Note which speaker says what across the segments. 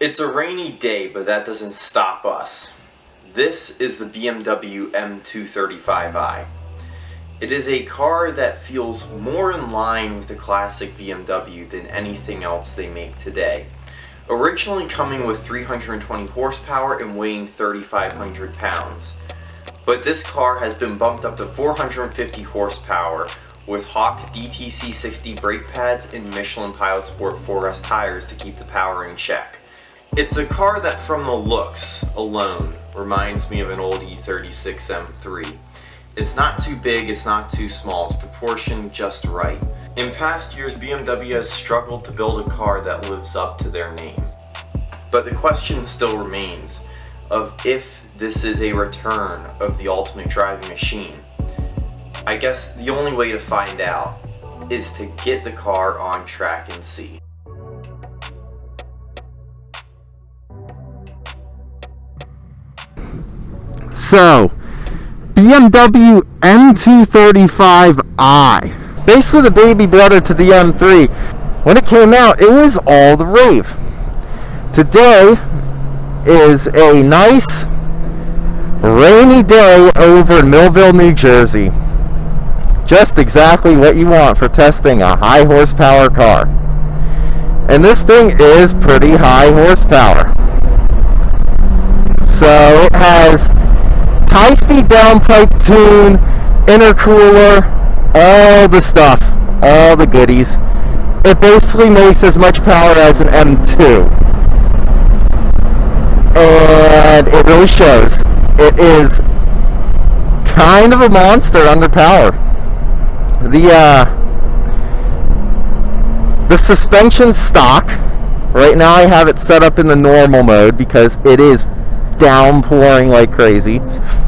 Speaker 1: It's a rainy day, but that doesn't stop us. This is the BMW M235i. It is a car that feels more in line with the classic BMW than anything else they make today. Originally coming with 320 horsepower and weighing 3,500 pounds. But this car has been bumped up to 450 horsepower with Hawk DTC 60 brake pads and Michelin Pilot Sport 4S tires to keep the power in check. It's a car that from the looks alone reminds me of an old E36 M3. It's not too big, it's not too small, it's proportioned just right. In past years, BMW has struggled to build a car that lives up to their name. But the question still remains of if this is a return of the ultimate driving machine. I guess the only way to find out is to get the car on track and see.
Speaker 2: So, BMW M235i. Basically the baby brother to the M3. When it came out, it was all the rave. Today is a nice rainy day over in Millville, New Jersey. Just exactly what you want for testing a high horsepower car. And this thing is pretty high horsepower. So it has high-speed downpipe tune, intercooler, all the stuff, all the goodies. It basically makes as much power as an M2. And it really shows. It is kind of a monster under power. The suspension stock. Right now I have it set up in the normal mode because it is downpouring like crazy.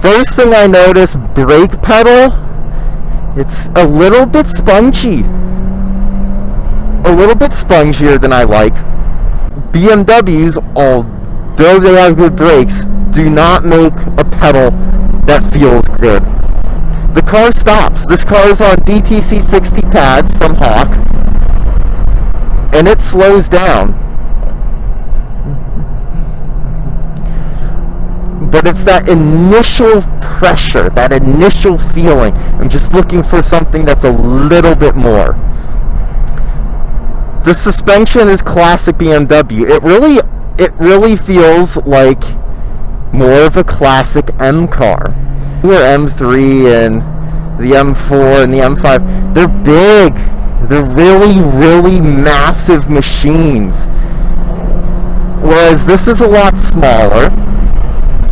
Speaker 2: First thing I noticed, brake pedal, it's a little bit spongy. A little bit spongier than I like. BMWs, although they have good brakes, do not make a pedal that feels good. The car stops. This car is on DTC 60 pads from Hawk, and it slows down. But it's that initial pressure, that initial feeling. I'm just looking for something that's a little bit more. The suspension is classic BMW. It really feels like more of a classic M car. Your M3 and the M4 and the M5, they're big. They're really, really massive machines. Whereas this is a lot smaller.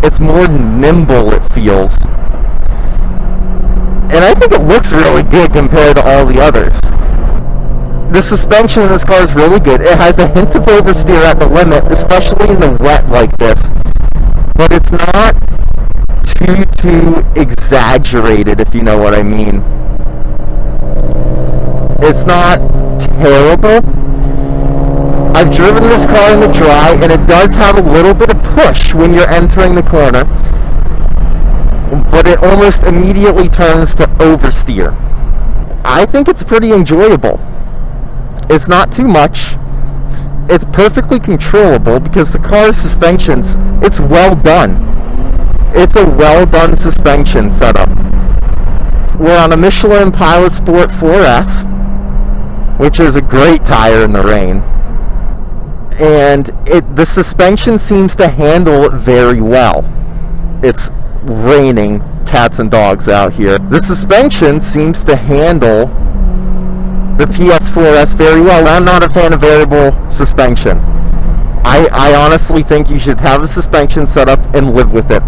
Speaker 2: It's more nimble, it feels. And I think it looks really good compared to all the others. The suspension in this car is really good. It has a hint of oversteer at the limit, especially in the wet like this. But it's not too exaggerated, if you know what I mean. It's not terrible. I've driven this car in the dry, and it does have a little bit of push when you're entering the corner, but it almost immediately turns to oversteer. I think it's pretty enjoyable. It's not too much. It's perfectly controllable because the car's suspensions, it's well done. It's a well done suspension setup. We're on a Michelin Pilot Sport 4S, which is a great tire in the rain. And the suspension seems to handle it very well. It's raining cats and dogs out here. The suspension seems to handle the PS4S very well. I'm not a fan of variable suspension. I honestly think you should have a suspension set up and live with it.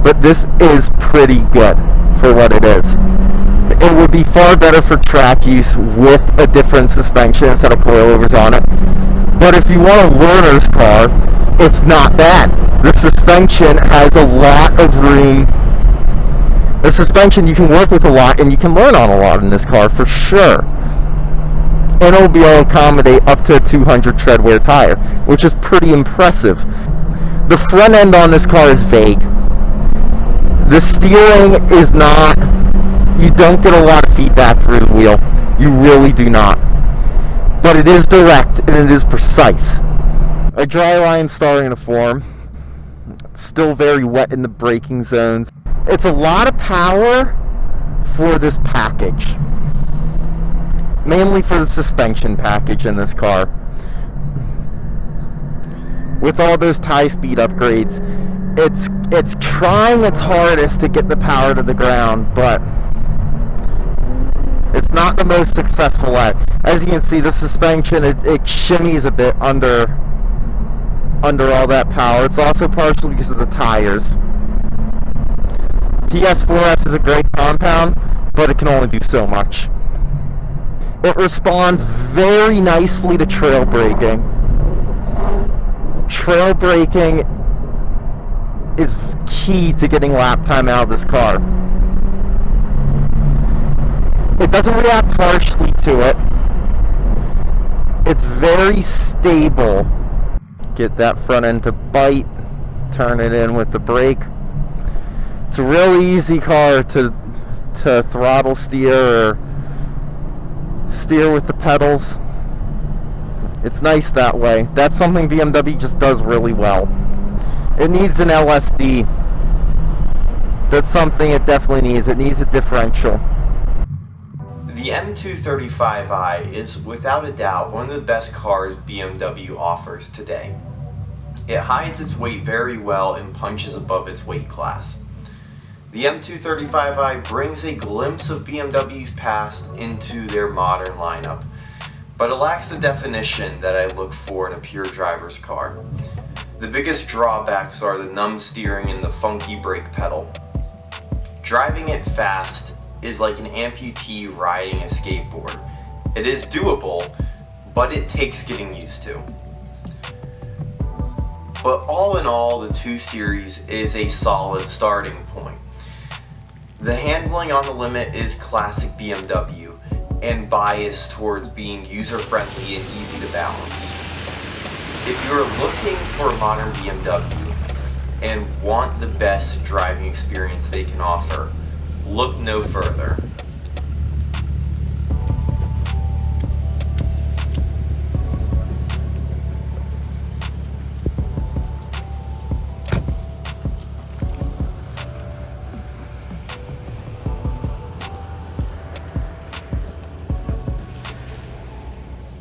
Speaker 2: But this is pretty good for what it is. It would be far better for track use with a different suspension instead of coilovers on it. But if you want a learner's car, it's not bad. The suspension has a lot of room. The suspension you can work with a lot, and you can learn on a lot in this car for sure. And it'll be able to accommodate up to a 200 tread wear tire, which is pretty impressive. The front end on this car is vague. The steering is not, you don't get a lot of feedback through the wheel. You really do not. But it is direct and it is precise. A dry line starting to form. Still very wet in the braking zones. It's a lot of power for this package. Mainly for the suspension package in this car. With all those tie speed upgrades, it's trying its hardest to get the power to the ground, but it's not the most successful at. As you can see, the suspension, it shimmies a bit under all that power. It's also partially because of the tires. PS4S is a great compound, but it can only do so much. It responds very nicely to trail braking. Trail braking is key to getting lap time out of this car. It doesn't react harshly to it. It's very stable. Get that front end to bite, turn it in with the brake. It's a really easy car to throttle steer or steer with the pedals. It's nice that way. That's something BMW just does really well. It needs an LSD. That's something it definitely needs. It needs a differential.
Speaker 1: The M235i is without a doubt one of the best cars BMW offers today. It hides its weight very well and punches above its weight class. The M235i brings a glimpse of BMW's past into their modern lineup, but it lacks the definition that I look for in a pure driver's car. The biggest drawbacks are the numb steering and the funky brake pedal. Driving it fast is like an amputee riding a skateboard. It is doable, but it takes getting used to. But all in all, the 2 Series is a solid starting point. The handling on the Limit is classic BMW and biased towards being user-friendly and easy to balance. If you're looking for a modern BMW and want the best driving experience they can offer, look no further.